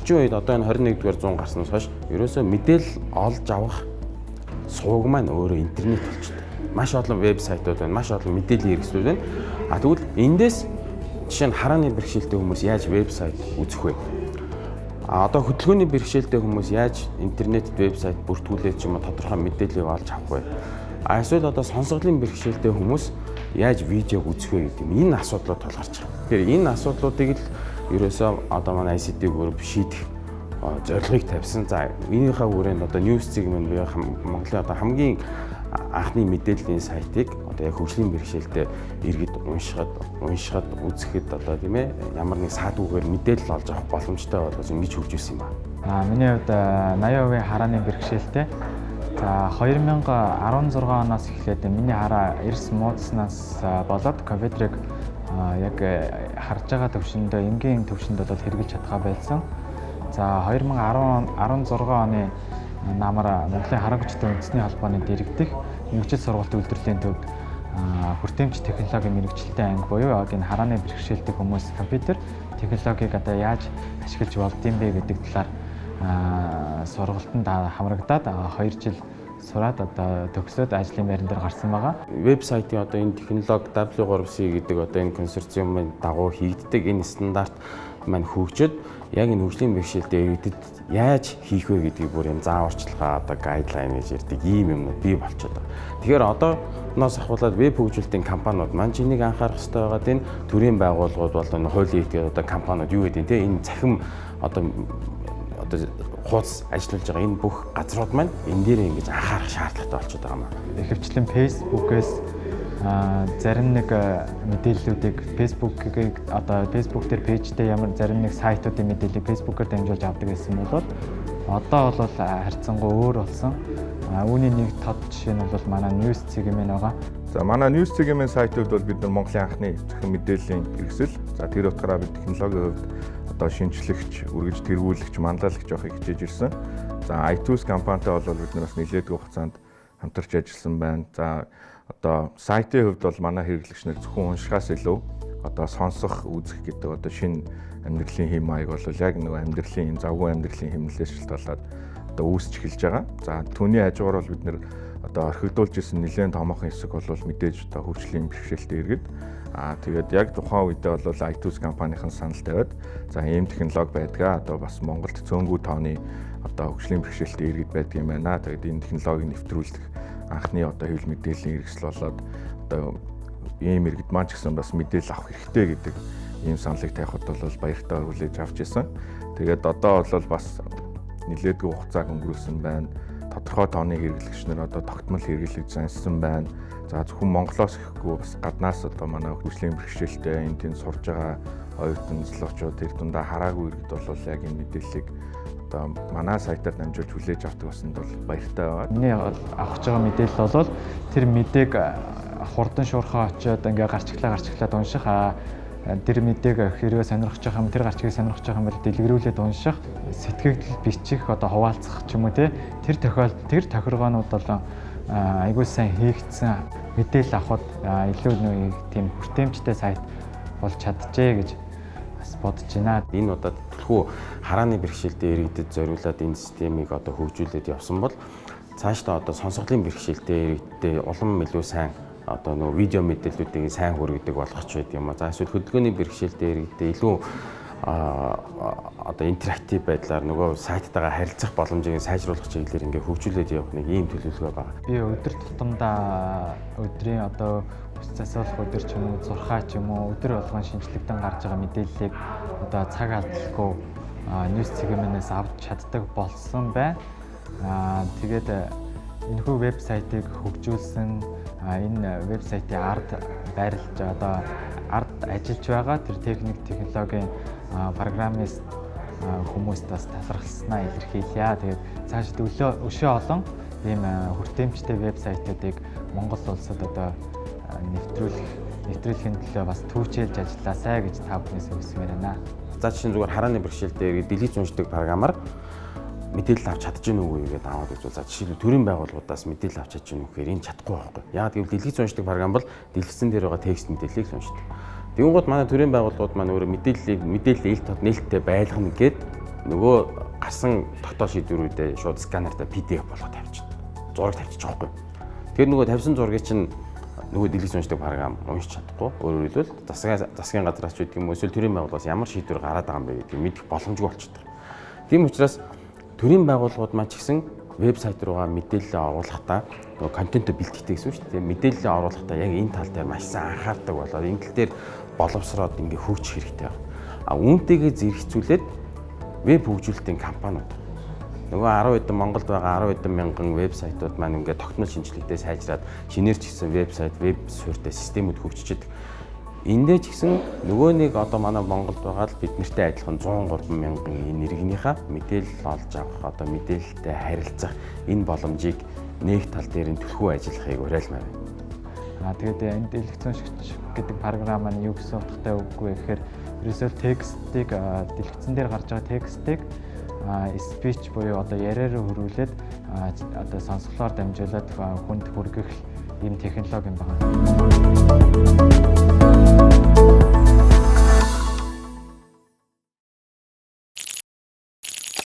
орчин үед одоо энэ 21-р зуун гарснаас хойш ерөөсөө мэдээлэл олж авах сувг маань өөрөө интернет болчихсон. Маш олон вебсайтууд байна, маш олон мэдээллийн хэрэгслүүд байна. Тэгвэл эндээс жишээ нь харааны бэрхшээлтэй хүмүүс яаж вебсайт үзэх вэ? Одоо хөдөлгөөний бэрхшээлтэй хүмүүс яаж интернет вебсайт бүртгүүлээд ч юм уу тодорхой мэдээлэл олж авах вэ? Эсвэл одоо сонсголын бэрхшээлтэй хүмүүс яаж видеог үзэх вэ гэдэг юм. Энэ асуудлууд тулгарч байгаа. Тэгэхээр энэ асуудлуудыг л ерөөсөө одоо манай ICT group шийдэх зорилгыг тавьсан. За энийхээ хүрээнд одоо news segment буюу Монголын одоо хамгийн анхны мэдээллийн сайтыг одоо яг хөгжлийн бэрхшээлтэй иргэд уншихад үзэхэд одоо тийм ээ ямар нэг саадгүйгээр мэдээлэл олж авах боломжтой болгож ингэж хөгжүүлсэн юм байна. Миний хувьд 80% харааны бэрхшээлтэй. За 2016 оноос эхлээд миний хараа эрс муудснаас болоод компьютерыг яг харж байгаа төвшөндөө энгийн төвшөнд бол хэрэгжилж чадхаа байсан. За 2016 оны намар Монголын хараа хүчтэй үндэсний холбооны дэргэдэх мэргэжил сургалтын үйлдвэрлэлийн төвд хүртээмж технологийн мэргэжилтэй анги буюу энэ харааны бэрхшээлтэй хүмүүс компьютер технологиг одоо яаж ашиглаж болдсон бэ гэдэг талаар сургалтанд хамрагдаад 2 жил сураад одоо төгсөөд ажлын байран дээр гарсан байгаа. Вебсайтын одоо энэ технологи W3C гэдэг одоо энэ консорциумын дагуу хийгддэг энэ стандарт маань хөгжөд яг энэ хөгжлийн бэрхшээлтэй иргэдэд яаж хийх вэ гэдгийг бүр юм зааварчилгаа одоо гайдлайн гэж ярьдаг ийм юмнууд бий болчиход байгаа. Тэгэхээр одооноос ахуулаад веб хөгжүүлэлтийн компаниуд маань чинийг анхаарах хэрэгтэй байгаа энэ төрийн байгууллагууд бол энэ хуулийн этгээд одоо компаниуд юу гэдэг те энэ цахим одоо хуудас ажиллаж байгаа энэ бүх газрууд маань энэ дээр ингэж анхаарах шаардлагатай болчиход байгаа юм. Ихэвчлэн Facebook-ээс зарим нэг мэдээллүүдийг Facebook-ийг одоо Facebook дээр пэйжтэй ямар зарим нэг сайтуудын мэдээллийг Facebook-оор дамжуулж авдаг гэсэн бол одоо бол харьцангуй өөр болсон. Үүний нэг тод жишээ нь бол манай News segment байгаа. За манай News segment сайтууд бол бид нар Монголын анхны захин мэдээллийн хэрэгсэл. За тэр утгаараа бид технологийн хувьд одоо шинжлэгч, үргэлж тэргүүлэгч, манлайлагч явахыг хичээж ирсэн. За iTunes компанитай бол бид нар бас нэлээдгүй хугацаанд хамтарч ажилласан байна. За одоо сайтын хувьд бол манай хэрэглэгч нар зөвхөн уншихаас илүү одоо сонсох, үзэх гэдэг одоо шинэ амьдралын хэм маяг бол яг нөгөө амьдралын завгүй амьдралын хэмнэлээс шалтгаалаад одоо үүсч эхэлж байгаа. За түүний хажуугаар бол бид нэр одоо орхигдуулж исэн нэлээд томоохон хэсэг бол мэдээж одоо хөгжлийн бэрхшээлтэй иргэд тэгээд яг тухайн үедээ бол iTunes компанийн санал тавиад за ийм технологи байдгаа одоо бас Монголд цөөнгүй тооны одоо хөгжлийн бэрхшээлтэй иргэд байдаг юм байна. Тэгээд энэ технологиг нэвтрүүлэх анхны одоо хэвлэл мэдээллийн хэрэгсэл болоод одоо ийм иргэд маань ч гэсэн бас мэдээлэл авах хэрэгтэй гэдэг ийм саналыг тавихад бол баяртай хүлээж авч ирсэн. Тэгээд одоо бол бас нэлээдгүй хугацааг өнгөрүүлсэн байна. Тодорхой тооны хэрэглэгч нар одоо тогтмол хэрэглэж зансан байна. За зөвхөн Монголоос ихэхгүй бас гаднаас одоо манай хөгжлийн бэрхшээлтэй энэ тэнд сурж байгаа оюутан залуучууд тэр дундаа хараагүй иргэд бол яг энэ мэдээллийг одоо манай сайтаар дамжуулж хүлээж авдаг баснд бол баяртай байгаа. Миний авах байгаа мэдээлэл бол тэр мэдээг хурдан шуурхаа очиод ингээ гарчглаад унших тэр мэдээг хэрвээ сонирхож байгаа юм тэр гарчгийг сонирхож байгаа юм бол дэлгэрүүлээд унших, сэтгэгдэл бичих одоо хуваалцах ч юм уу тэр тохиргоонууд бол айгүй сайн хийгдсэн мэдээлэл авахд илүү нэг тийм хүртээмжтэй сайт болж чадчихэ гэж бас бодож байна. Энэ удаад төлхөө харааны бэрхшээлтэй иргэдэд зориулаад энэ системийг одоо хөгжүүлээд явсан бол цаашдаа одоо сонсголын бэрхшээлтэй иргэдэд улам илүү сайн одоо нөгөө видео мэдээллүүдийг сайн хүргэдэг болгоч байд юм а. За эсвэл хөдөлгөөний бэрхшээлтэй иргэдэд илүү одоо интерактив байдлаар нөгөө сайттайгаа харилцах боломжийг сайжруулах чиглэлээр ингээ хөгжүүлээд явах нэг ийм төлөвлөгөө байна. Би өдөр тутамдаа өдрийн одоо ус засварлах өдөр ч юм уу, зурхаа ч юм уу өдөр болгон шинжлэхдээ гарч байгаа мэдээллийг одоо цаг алдалгүй News segment-ээс авч чаддаг болсон байна. Тэгээд энэхүү вебсайтыг хөгжүүлсэн энэ вебсайтын ард байрлаж одоо ард ажиллаж байгаа тэр технологийн программист хүмүүст бас талархалснаа илэрхийлье. Тэгээд цаашид өшөө олон ийм хүртээмжтэй вебсайтуудыг Монгол улсад одоо нэвтрүүлэхийн төлөө бас түүчилж ажилласаа гэж та бүхнээс хүсмээр байна. За жишээ нь зүгээр харааны бэрхшээлтэй дэлгийж уншдаг програмаар мэдээлэл авч чадчихна уу гэдэг аваад үзвэл за жишээлбэл төрийн байгууллагуудаас мэдээлэл авч чадчихна уу гэхээр энэ чадахгүй байхгүй. Яг гэвэл дэлгийж уншдаг програм бол дэлгэцэн дээр байгаа текст мэдээллийг уншдаг. Тэгэнгუთ манай төрийн байгууллагууд маань өөрөө мэдээллийг ил тод нээлттэй байлгана гэд нөгөө гарсан тогтоол шийдвэрүүдээ шууд сканертай PDF болгоод тавьчихна. Зураг тавьчих жоохгүй. Тэр нөгөө тавьсан зургийг чинь нөгөө дэлгэц уншдаг програм уншиж чадахгүй. Өөрөөр хэлбэл засгийн газраас ч гэдэг юм уу эсвэл төрийн байгууллагаас ямар шийдвэр гараад байгаа юм бэ гэдгийг мэдэх боломжгүй болчихдог. Тийм учраас төрийн байгууллагууд маань ч гэсэн вебсайт руугаа мэдээлэл оруулахдаа нөгөө контент бэлтгэдэг гэсэн үг шүү дээ. Мэдээлэл оруулахдаа яг энэ тал дээр маш сайн анхаардаг болоод энэ тал дээр боловсроод ингээ хөгжих хэрэгтэй байна. Үүнтэйгээ зэрэгцүүлээд веб хөгжүүлэлтийн компаниуд нөгөө 10 хэдэн Монголд байгаа 10 хэдэн мянган вебсайтууд маань ингээ тогтмол шинжилгээтэй сайжраад шинээр ч гэсэн вебсайт, веб суурьтай системүүд хөгжиж байгаа. Эндээ ч гэсэн нөгөө нэг одоо манай Монголд байгаа л бид нартэй адилхан 103 мянган энэ иргэнийхээ мэдээлэл олж авах, одоо мэдээлэлтэй харилцах энэ боломжийг нэг тал дээр нь түлхүү ажиллахыг уриалмаар байна. Тэгээд энэ дэлгэц уншигч гэдэг програм маань юу гэсэн утгатай үггүй гэхээр ерөөсөө текстийг дэлгэцэн дээр гарч байгаа текстийг speech буюу одоо яриараа хөрвүүлээд одоо сонсголоор дамжуулаад хүнд хүргэх ийм технологи юм байна.